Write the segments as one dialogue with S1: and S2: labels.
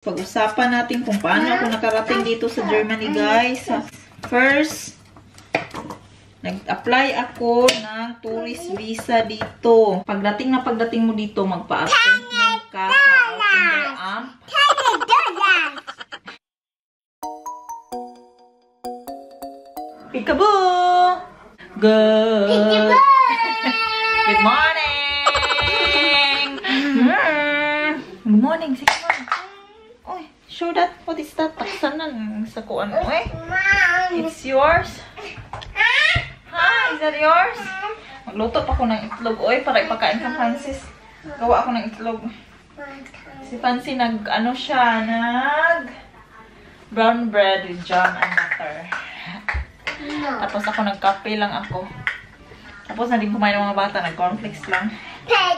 S1: Pag-usapan natin kung paano ako nakarating dito sa Germany, guys. First, nag-apply ako ng tourist visa dito. Pagdating mo dito, magpa-appointment ka sa Ausländer-Amt. Peekaboo! Good morning! Good morning, sige mo. Oy, show that. What is that? Taksanan sa kuan. Oy, it's yours. Ha? Is that yours? Magluto pa ako ng itlog. Oy, para ipakain ka, Francis. Gawa ako ng itlog. Si Fancy ano siya, brown bread with jam and butter. Tapos ako nagkape lang ako. Tapos na din kumain ng mga bata, nag-cornflakes lang.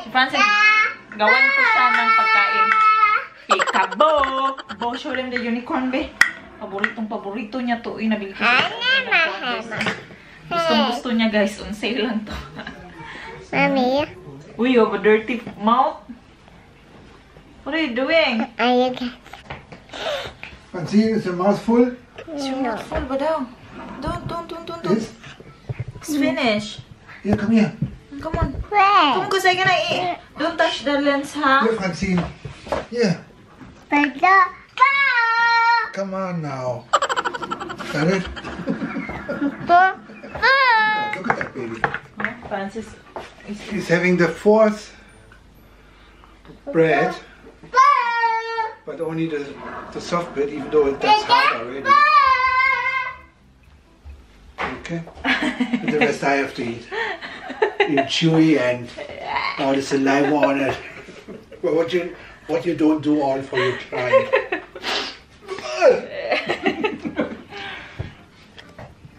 S1: Si Francis, gawan ko siya ng pagkain. Peekaboo! Bo, show them the unicorn, be. Paborito niya to. Uy, nabili ko siya. Gusto niya, guys. On sale lang to.
S2: Mommy.
S1: Uy, you have a dirty mouth. What are you doing?
S3: Fancy, is your mouth full?
S1: Is your mouth full, ba daw? Don't.
S3: Yes?
S1: It's finished.
S3: Here, come here.
S1: Come on.
S2: Where?
S1: Come, because I'm gonna eat. Don't touch the lens, huh?
S3: Here, Francine. Yeah. Come on now. Got it? Look at that baby.
S1: Francis.
S3: He's having the fourth bread, but only the soft bit, even though that's hard already. Okay. But the rest I have to eat. It's chewy and all the saliva on it. Well, what you don't do all for your client.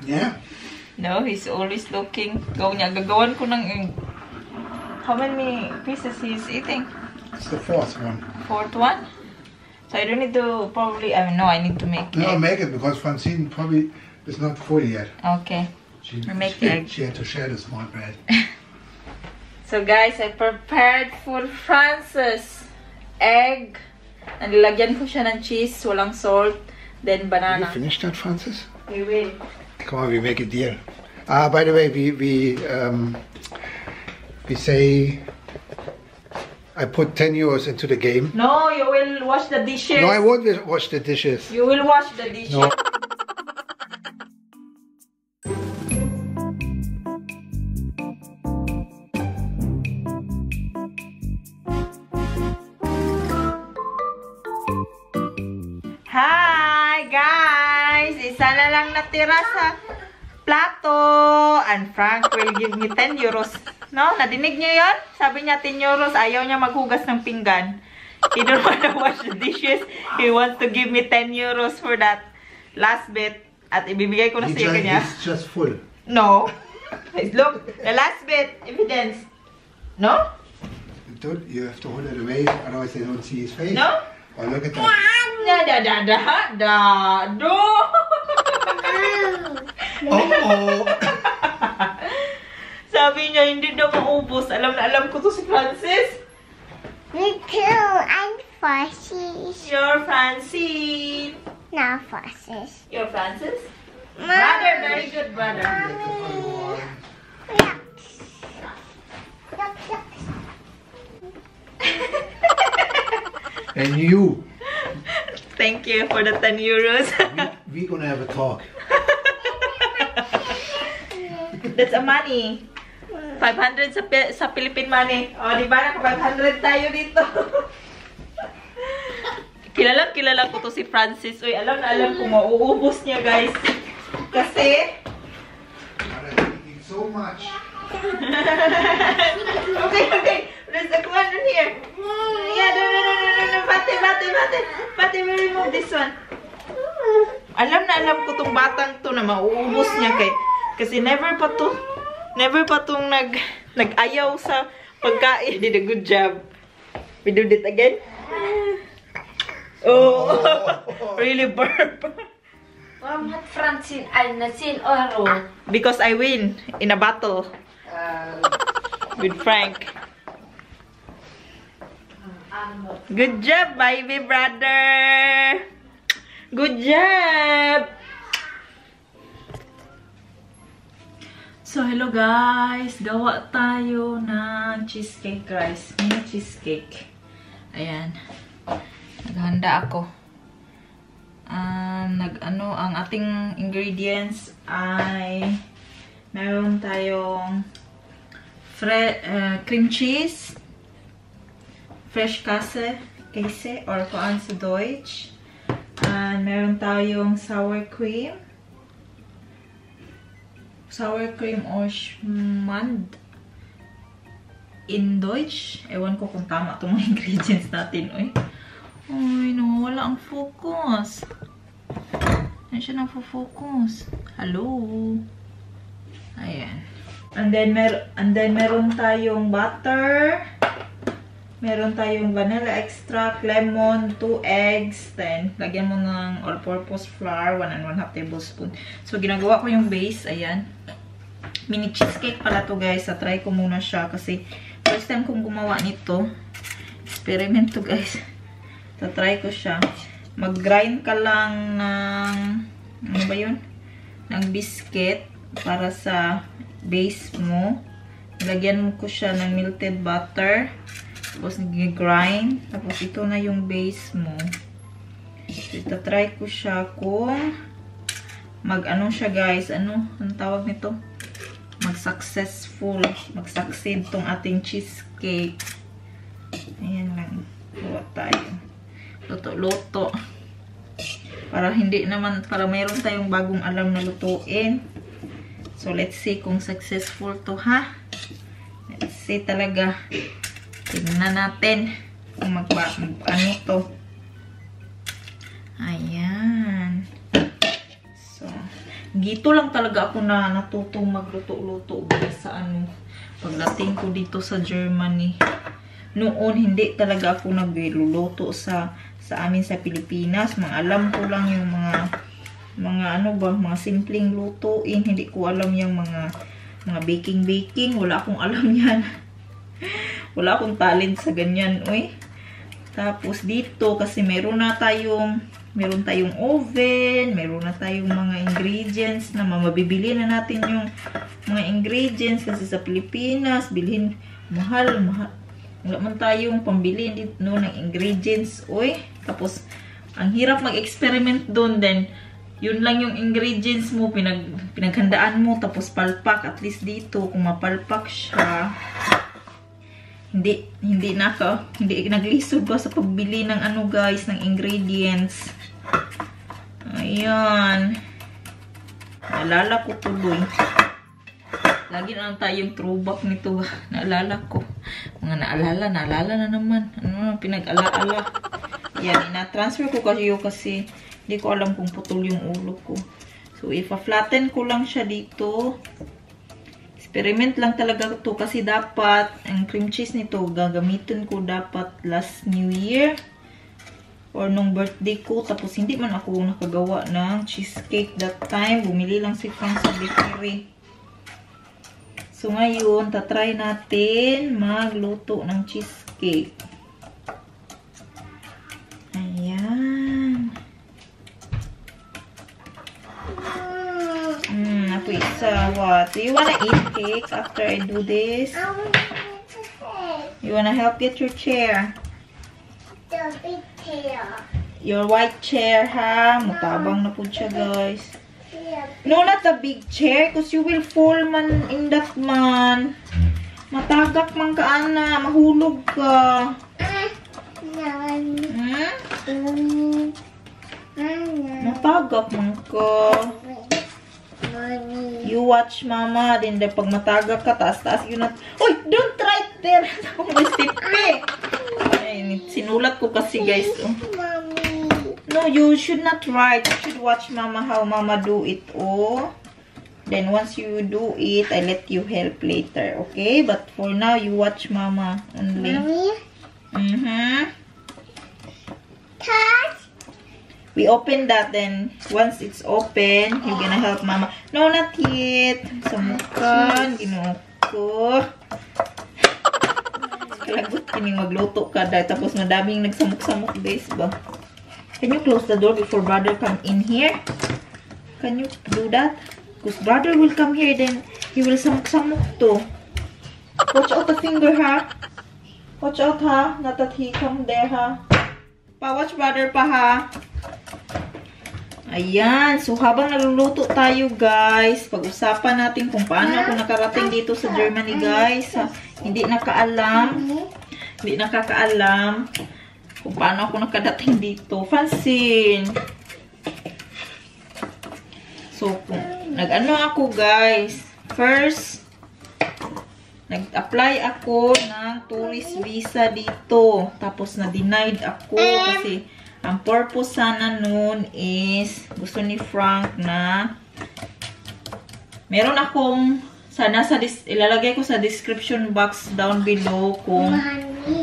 S3: Yeah.
S1: No, he's always looking. Gagawan ko ng... How many pieces he's eating?
S3: It's the fourth one.
S1: Fourth one? So I don't need to probably... I mean, no, I need to make
S3: No,
S1: egg.
S3: make it because Francine probably is not full yet.
S1: Okay. I make the egg.
S3: She had to share the small bread.
S1: So guys, I prepared for Francis egg. Nilagyan ko siya ng cheese, walang salt, then
S3: Did
S1: banana.
S3: you finish that, Francis?
S1: We will.
S3: Come on, we make a deal. By the way, we say I put 10 euros into the game.
S1: No, you will wash the dishes.
S3: No, I won't wash the dishes.
S1: You will wash the dishes.
S3: No.
S1: Hi guys! Isa na lang natira sa plato. And Frank will give me 10 euros. No? Nadinig niyo yon? Sabi niya 10 euros. Ayaw niya maghugas ng pinggan. He don't want to wash the dishes. He wants to give me 10 euros for that last bit. At ibibigay ko na sa kanya.
S3: It's just full.
S1: No. Look, the last bit. Evidence. No?
S3: You have to hold it away, otherwise they don't see his face.
S1: No?
S3: Oh, look at that.
S1: Do.
S3: Oh.
S1: Sabi niya, hindi daw maubos. Alam na alam ko to si Francis.
S2: Me too. I'm Francis.
S1: You're Francine.
S2: Not Francis.
S1: You're Francis?
S2: Mommy.
S1: Brother, very good brother.
S2: Yuck.
S3: And you.
S1: Thank you for the 10 euros.
S3: We're gonna have a talk.
S1: That's a money. 500 sa Philippine money. O, di ba? Naka 500 tayo dito. Kilala ko to si Francis. Uy, alam na alam ko mauubos niya, guys. Kasi...
S3: So much.
S1: Okay. There's a one in here. Yeah, no. Bate, we remove this one. Alam na alam ko tong batang to na mauubos niya kasi never pa tong nag-ayaw sa pagkain. Did a good job. We do it again. Oh. Really burp.
S2: Not Francine, I'm Nasin Oro.
S1: Because I win in a battle with Frank. Good job, baby brother. Good job. So, hello guys. Gawa tayo ng cheesecake, guys. Mini cheesecake. Ayan. Naghanda ako. Ang ating ingredients ay meron tayong cream cheese, fresh kase or kuan sa Deutsch. And meron tayong sour cream or Schmand in Deutsch. Ewan ko kung tama itong mga ingredients natin. Uy, nawala ang focus. Ayan siya nagpo-focus. Hello. Ayan. And then meron tayong butter. Meron tayong vanilla extract, lemon, 2 eggs, then lagyan mo ng all-purpose flour, 1 1/2 tablespoon. So, ginagawa ko yung base, ayan. Mini cheesecake pala to guys. Try ko muna siya kasi first time kong gumawa nito. Experiment to guys. Try ko siya. Mag-grind ka lang ng, ano ba yun? Ng biscuit para sa base mo. Lagyan mo ko siya ng melted butter. Tapos nag-grind. Tapos ito na yung base mo. So, try ko siya kung mag-ano siya guys. Anong tawag nito? Mag-succeed tong ating cheesecake. Ayan lang. Gawa tayo. Luto-luto. Para mayroon tayong bagong alam na lutuin. So, let's see kung successful to, ha? Let's see talaga. Tignan natin kung ano to. Ayan. So, gito lang talaga ako na natutong magluto-luto sa pagdating ko dito sa Germany. Noon, hindi talaga ako nagluluto sa amin sa Pilipinas. Alam ko lang yung mga simpleng lutuin. Hindi ko alam yung mga baking. Wala akong alam yan. Wala akong talent sa ganyan, uy. Tapos dito, kasi meron tayong oven, meron na tayong mga ingredients na mabibili na natin yung mga ingredients kasi sa Pilipinas, bilhin mahal. Wala man tayong pambili dito ng ingredients, uy. Tapos, ang hirap mag-experiment doon din. Yun lang yung ingredients mo, pinaghandaan mo, tapos palpak. At least dito, kung mapalpak siya, hindi naglisod ba sa pagbili ng guys, ng ingredients. Ayan. Naalala ko tuloy. Lagi na lang tayong throwback nito. Naalala ko. Mga naalala na naman. Pinag-alaala. Yan, na-transfer ko kasi hindi ko alam kung putol yung ulo ko. So, ipa-flatten ko lang siya dito. Experiment lang talaga to kasi dapat ang cream cheese nito gagamitin ko dapat last New Year or nung birthday ko, tapos hindi man ako nakagawa ng cheesecake that time. Bumili lang si Frank sa bakery. So ngayon tatry natin magluto ng cheesecake. Ayan. What? Do you wanna eat cake after I do this?
S2: I want to eat the cake.
S1: You wanna help get your chair?
S2: The big chair.
S1: Your white chair, ha? Mutabang na po siya, guys.
S2: Yeah.
S1: No, not the big chair, because you will fall man in that man. Matagak man ka, ana. Mahulog ka. Matagak man ka. You watch mama, then pag matagak ka, taas-taas yun at... Uy! Don't try it there! Ako may stippe! Ay, sinulat ko kasi guys. No, you should not try it. You should watch mama how mama do it. Oh. Then once you do it, I let you help later. Okay? But for now, you watch mama only.
S2: Mommy? Touch?
S1: We open that, then once it's open, you're gonna help mama. No, not yet. Sa mukan, ginuko. Kalagot kining magluto ka dahil tapos madaming nagsamok-samok guys ba. Can you close the door before brother come in here? Can you do that? Because brother will come here then he will samok-samok too. Watch out the finger ha. Watch out ha. Not that he come there ha. Pa-watch brother pa ha. Ayan. So, habang naluluto tayo, guys, pag-usapan natin kung paano ako nakarating dito sa Germany, guys. Hindi nakakaalam kung paano ako nakadating dito. Fansin. So, nag-ano ako, guys. First, nag-apply ako ng tourist visa dito. Tapos, na-denied ako kasi ang purpose sana nun is gusto ni Frank na meron akong sana ilalagay ko sa description box down below kung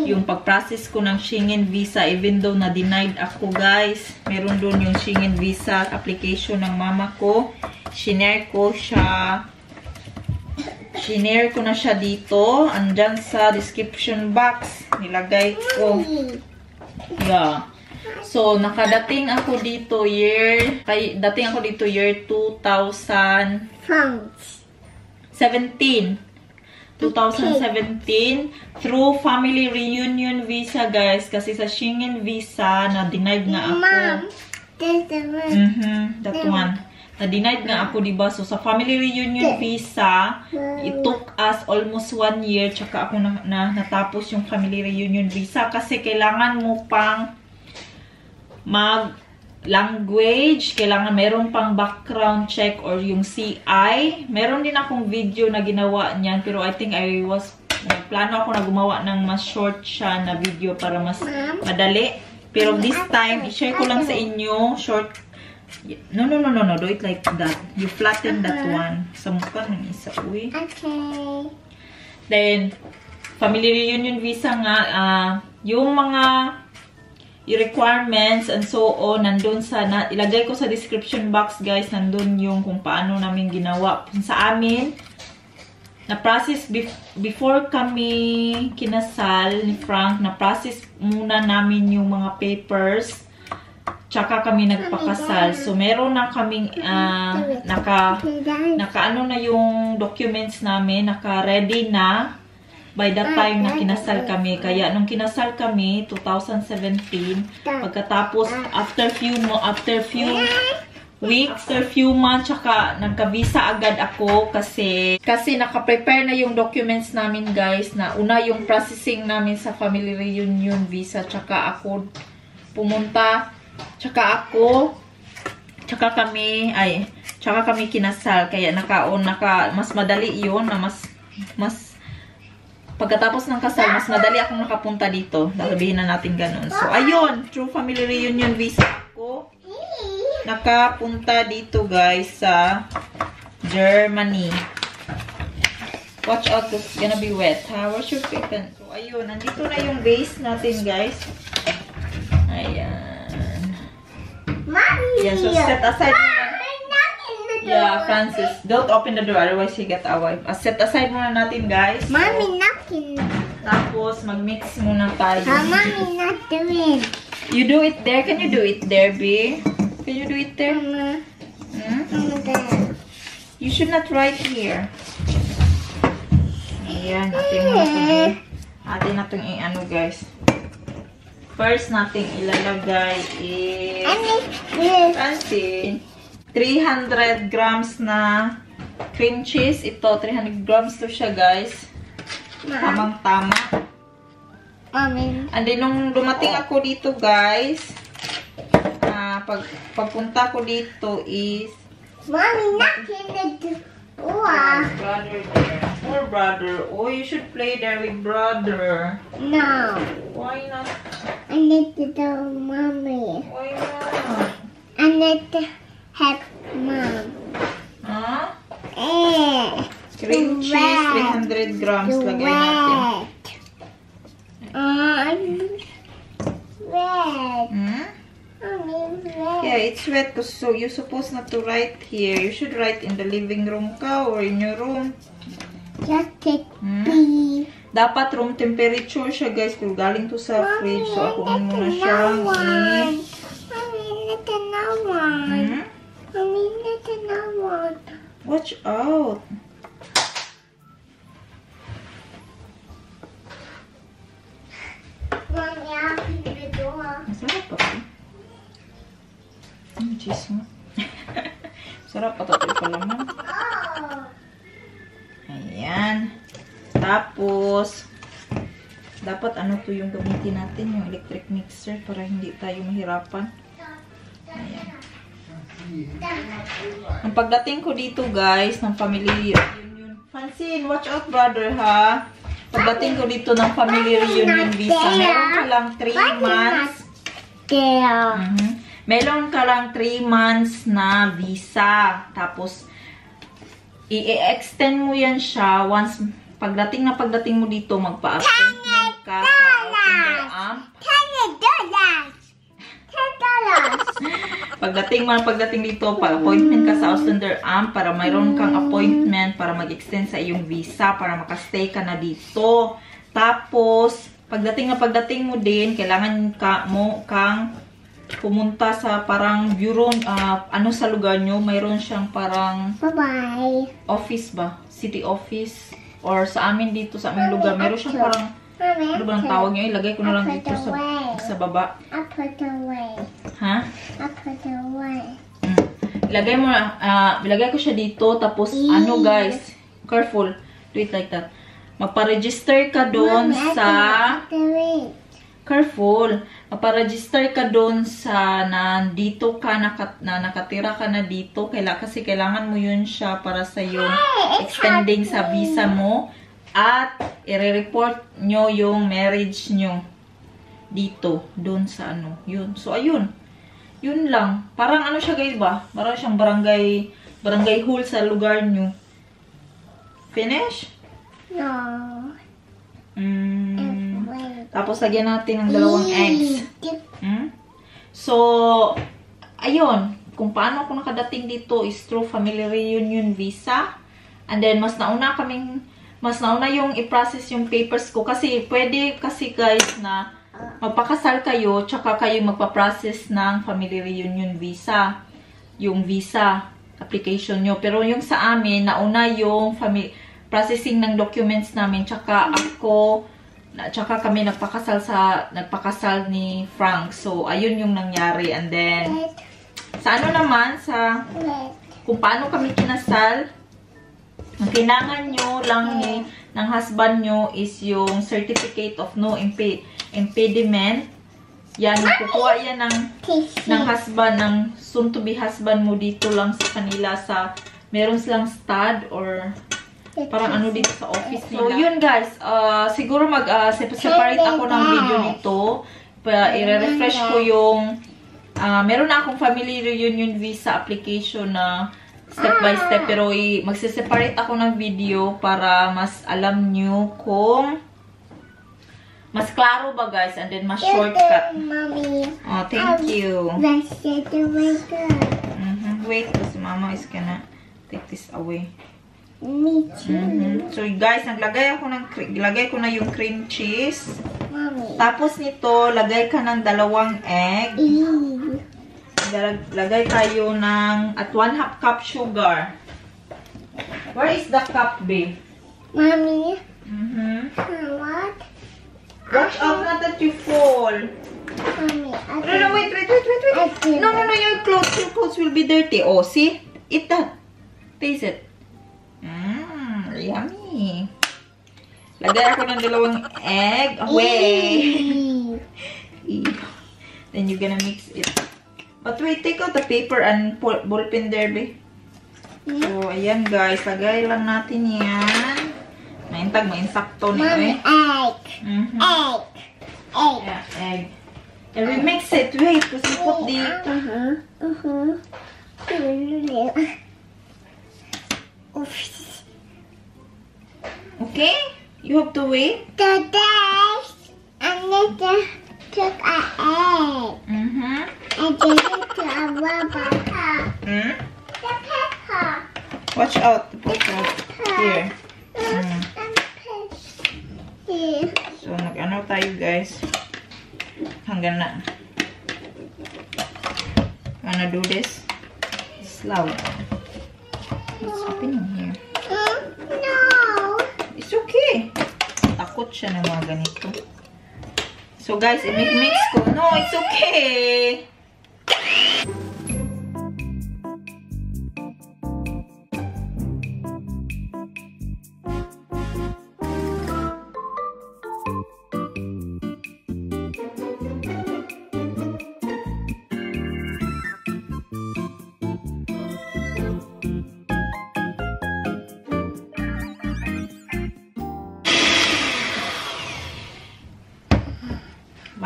S1: yung pag-process ko ng Schengen visa even though na-denied ako guys. Meron doon yung Schengen visa application ng mama ko. Shinare ko na siya dito. Andyan sa description box. Nilagay ko. Yeah. So, nakadating ako dito year 2017. 2017 through family reunion visa, guys. Kasi sa Schengen visa, na-denied nga ako. That one. Na-denied nga ako, diba? So, sa family reunion visa, it took us almost 1 year. Tsaka ako natapos yung family reunion visa. Kasi kailangan mo pang mag-language, kailangan meron pang background check or yung CI. Meron din akong video na ginawa niyan, pero I think nagplano ako na gumawa ng mas short siya na video para mas madali. Pero this time, i-share ko lang sa inyo, short. No, do it like that. You flatten that one. Sa mukha ng isa, uy.
S2: Okay.
S1: Then, family reunion visa nga, yung mga requirements and so on, nandun ilagay ko sa description box, guys. Nandun yung kung paano namin ginawa. Sa amin, na-process before kami kinasal ni Frank, na-process muna namin yung mga papers. Tsaka kami nagpakasal. So, meron na kaming naka-ano na yung documents namin, naka-ready na by that time na kinasal kami. Kaya nung kinasal kami 2017, pagkatapos after few weeks or few months, tsaka nagka-visa agad ako kasi naka-prepare na yung documents namin, guys, na una yung processing namin sa family reunion visa, tsaka ako pumunta, tsaka kami kinasal. Kaya mas madali yun na mas pagkatapos ng kasal, mas madali akong nakapunta dito. Sabihin na natin ganun. So, ayun. Through family reunion visa ako nakapunta dito, guys, sa Germany. Watch out. It's gonna be wet, ha? Wash your face. So, ayun. Nandito na yung base natin, guys. Ayan.
S2: Mommy!
S1: Yan. So, set aside muna. Yeah, Francis. Don't open the door, otherwise he get away. Set aside muna natin, guys. So,
S2: Mommy, knocking.
S1: tapos, mag-mix muna tayo.
S2: Mommy, not doing.
S1: You do it there? Can you do it there, B? Can you do it there? You should not write here. Ayan, atin na itong i-ano, guys. First natin ilalagay is Fancy. 300 grams na cream cheese. Ito, 300 grams to siya, guys. Tamang-tama.
S2: Mommy.
S1: And then, nung dumating ako dito, guys, pagpunta ko dito is
S2: Mommy, knocking the door.
S1: brother there. Poor brother. Oh, you should play there with brother.
S2: No.
S1: Why not?
S2: I need to do Mommy.
S1: Why not?
S2: I need to help Mom.
S1: Huh?
S2: Red.
S1: Cream cheese, 300 grams. Lagay natin.
S2: Red.
S1: Hmm?
S2: Mommy, red.
S1: Yeah, it's wet. So, you're supposed not to write here. You should write in the living room ka or in your room.
S2: Just take
S1: Hmm?
S2: B.
S1: dapat room temperature siya, guys. Pero galing to sa fridge. So, ako muna siyang
S2: Mommy, let another one. Mommy, let another one.
S1: Watch out.
S2: Mommy, open the door.
S1: Masarap pa ito. Cheese mo. Sarap pa ito palaman.
S2: Oh.
S1: Ayan. Tapos, dapat ano to yung gamitin natin, yung electric mixer para hindi tayo mahirapan. Ayan. Ang pagdating ko dito, guys, ng family reunion. Francine, watch out, brother, ha? Pagdating ko dito ng family reunion visa, meron ka lang 3 months.
S2: There.
S1: Meron ka lang 3 months na visa. Tapos, i-extend mo yan siya once pagdating mo dito, magpa-appointment ka sa Austin Amp.
S2: $10.
S1: Pagdating dito, pa-appointment ka sa Austin Amp para mayroon kang appointment para mag-extend sa iyong visa para makastay ka na dito. Tapos, pagdating mo din, kailangan kang pumunta sa parang bureau, sa lugar nyo, mayroon siyang parang
S2: Bye-bye.
S1: office ba? City office. Or sa amin dito, sa aming lugar, mayroon siyang parang, ano ba ang tawag nyo? Ilagay ko na lang dito sa baba.
S2: I put away.
S1: Ha?
S2: I put away.
S1: Ilagay ko siya dito, tapos, ano guys, careful, do it like that. Magpa-register ka doon sa, careful, magpa-register ka doon sa nandito ka, nakatira ka na dito. Kasi kailangan mo yun siya para sa yung extending sa visa mo. At i-report nyo yung marriage nyo dito, doon sa ano, yun. So, ayun. Yun lang. Parang ano siya guys ba? Parang siyang barangay hall sa lugar nyo. Finish?
S2: No.
S1: Tapos, lagyan natin ng 2 eggs. So, ayun. Kung paano ako nakadating dito is through family reunion visa. And then, mas nauna yung i-process yung papers ko. Kasi, pwede kasi guys na magpakasal kayo, tsaka kayo magpa-process ng family reunion visa. Yung visa application nyo. Pero yung sa amin, nauna yung processing ng documents namin, tsaka kami nagpakasal ni Frank. So, ayun yung nangyari. And then, sa ano naman, kung paano kami kinasal, ang kailangan nyo lang ng husband nyo is yung certificate of no impediment. Yan, kukuha yan ng husband, ng soon-to-be husband mo dito lang sa kanila meron silang stud or parang ano dito sa office nila. So, yun guys. Siguro separate ako ng video nito. I-refresh ko yung meron na akong family reunion visa application na step by step. Pero magse-separate ako ng video para mas alam nyo kung mas klaro ba guys. And then mas shortcut.
S2: Mommy.
S1: Oh, thank you. Wait, kasi mama is gonna take this away.
S2: Me too.
S1: So guys, naglagay ko na yung cream cheese.
S2: Mommy.
S1: Tapos nito, lagay ka ng 2 egg. Lagay tayo ng at 1/2 cup sugar. Where is the cup, babe?
S2: Mommy.
S1: What? Watch out not that you fall.
S2: Mommy.
S1: No, wait. No, your clothes will be dirty. Oh, see? Eat that. Taste it. Yummy. Lagay ako ng 2 egg. Away. Then you're gonna mix it. But wait, take out the paper and ballpen there, babe. So, ayan guys. Lagay lang natin yan. Mainsakto na eh.
S2: Egg.
S1: Yeah, egg. And we mix it. Wait, because we put the... Okay? You have to wait?
S2: Today, I need to cook an egg. And give it to a rubber cup. The pepper.
S1: Watch out. Put that here. Tanaw tayo, guys. Hanggang na. Wanna do this? It's loud. What's happening here?
S2: No.
S1: It's okay. Takot siya ng mga ganito. So guys, i-mix ko. No, it's okay.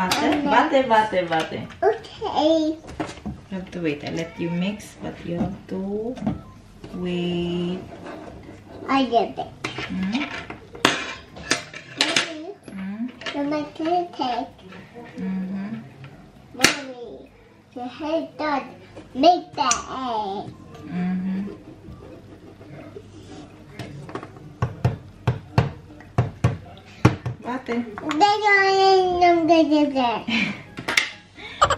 S1: Bate.
S2: Okay.
S1: You have to wait. I let you mix, but you have to wait.
S2: I did it.
S1: Hmm?
S2: Mommy,
S1: Hmm?
S2: you're my cake.
S1: Mm-hmm.
S2: Mommy, your head done. Make that egg.
S1: Mm-hmm. Bate.
S2: I'm gonna do that.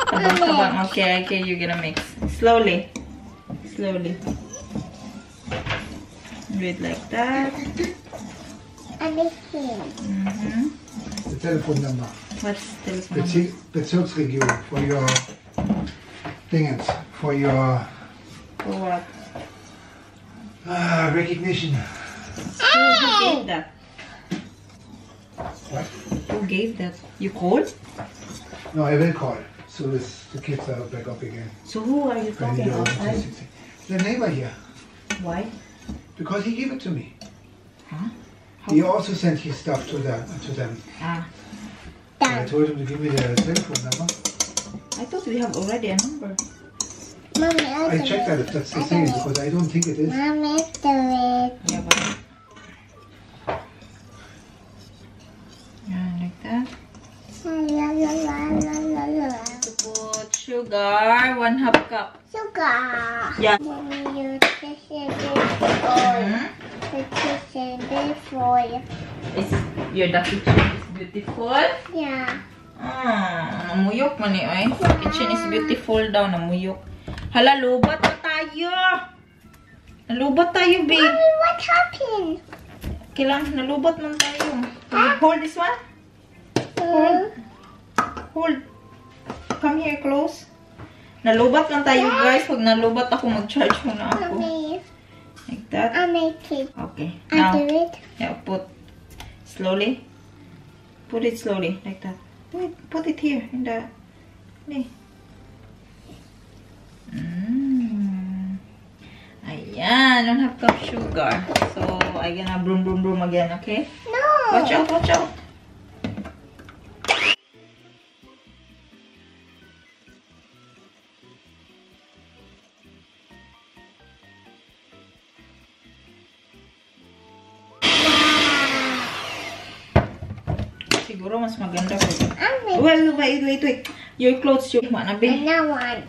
S1: Tabang. Okay, you're gonna mix. Slowly. Do it like that.
S2: I'm making.
S1: Mm-hmm.
S3: The telephone number.
S1: What's telephone number?
S3: Bezirksregierung for your dingens, for your
S1: For what?
S3: recognition.
S1: Who gave that?
S3: What?
S1: Who gave that? You called?
S3: No, I will call. So as the kids are back up again.
S1: So who are you talking outside?
S3: The neighbor here.
S1: Why?
S3: Because he gave it to me.
S1: Huh?
S3: He also sent his stuff to them.
S1: Ah,
S3: I told him to give me the telephone number.
S1: I thought we have already a number.
S2: Mommy,
S3: I checked that if that's the same because I don't think it is.
S2: Mommy, do it.
S1: Yeah, but... Yeah, like that. To put sugar, 1/2 cup.
S2: Sugar.
S1: Yeah.
S2: Mommy, you just said this oil. You just said this oil.
S1: Your kitchen is beautiful.
S2: Yeah.
S1: Namuyok man eh. Kitchen is beautiful daw, namuyok. Hala, lubat na tayo. Nalubat tayo, babe.
S2: Mommy, what happened?
S1: Kailangan, nalubat man tayo. Hold this one. Hold. Come here, close. Nalubat lang tayo, guys. Pag nalubat ako, mag-charge muna ako.
S2: Mommy,
S1: Like that.
S2: I make it.
S1: Okay.
S2: I
S1: Now,
S2: do it.
S1: yeah, put slowly. Put it slowly, like that. Put it here in the. Ayan, 1/2 cup sugar. So I gonna broom again, okay?
S2: No.
S1: Watch out. Siguro mas maganda ko. Wait. Your clothes, yung mana, babe.
S2: Another one.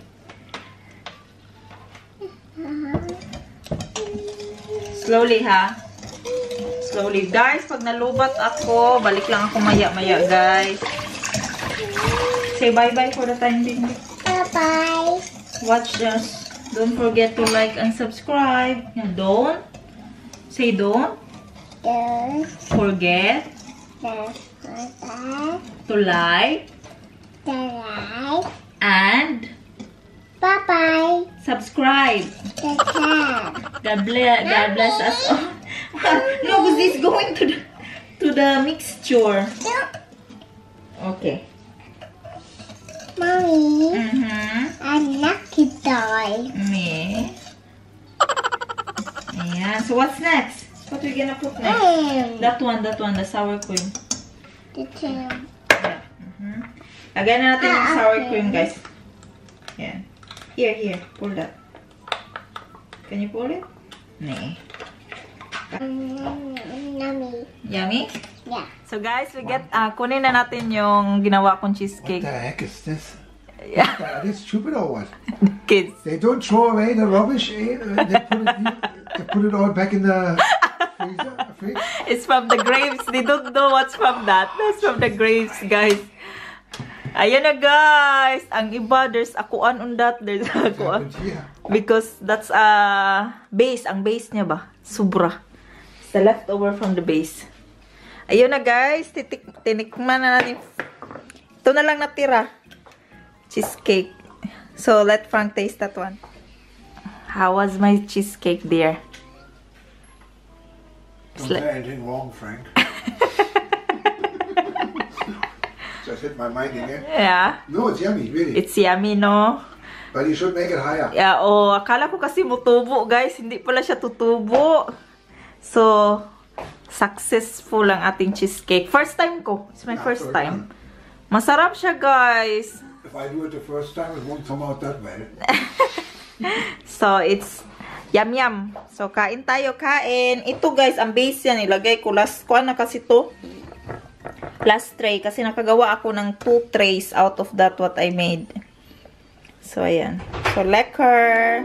S1: Slowly, ha? Slowly. Guys, pag nalubat ako, balik lang ako maya-maya, guys. Say bye-bye for the time being.
S2: Bye-bye.
S1: Watch us. Don't forget to like and subscribe. And don't. Say don't.
S2: Don't
S1: Forget
S2: forget
S1: to like
S2: to like.
S1: and
S2: Bye-bye.
S1: subscribe.
S2: The cat.
S1: God bless us all. No, because this is going to the mixture. Okay.
S2: Mommy,
S1: Mm-hmm.
S2: lucky toy.
S1: Me. Yeah. So what's next? What are we gonna put next? That one, the sour cream.
S2: The two.
S1: Yeah. Lagyan na natin yung sour cream, guys. Yeah. Here. Pull that. Can you pull it? Nee.
S2: Yummy.
S1: Yummy?
S2: Yeah.
S1: So guys, we get, kunin na natin yung ginawa kong
S3: What
S1: cheesecake.
S3: the heck is this?
S1: Yeah.
S3: Are they stupid or what?
S1: Kids.
S3: They don't throw away the rubbish. They put it all back in the freezer. figs?
S1: It's from the grapes. They don't know what's from that. That's from the grapes, guys. Ayan na, guys. Ang iba, there's akuan on that. There's akuan. Because that's base. Ang base niya ba? Sobra. It's the leftover from the base. Ayun na, guys. Tinikman na natin. Ito na lang natira. Cheesecake. So, let Frank taste that one. How was my cheesecake, dear?
S3: Don't say anything wrong, Frank. Just hit my mic again.
S1: Yeah.
S3: No, it's yummy, really.
S1: It's yummy, no?
S3: But you should make it higher.
S1: Yeah, oh, akala ko kasi mutubo, guys. Hindi pala siya tutubo. So, successful ang ating cheesecake. First time ko. It's my first time. Masarap siya, guys.
S3: If I do it the first time, it won't come out that well.
S1: So, it's yum. So, kain tayo, kain. Ito, guys, ang base yan. Ilagay ko last, kuha na kasi to. Last tray. Kasi nakagawa ako ng 2 trays out of that what I made. So, ayan. So, lekker.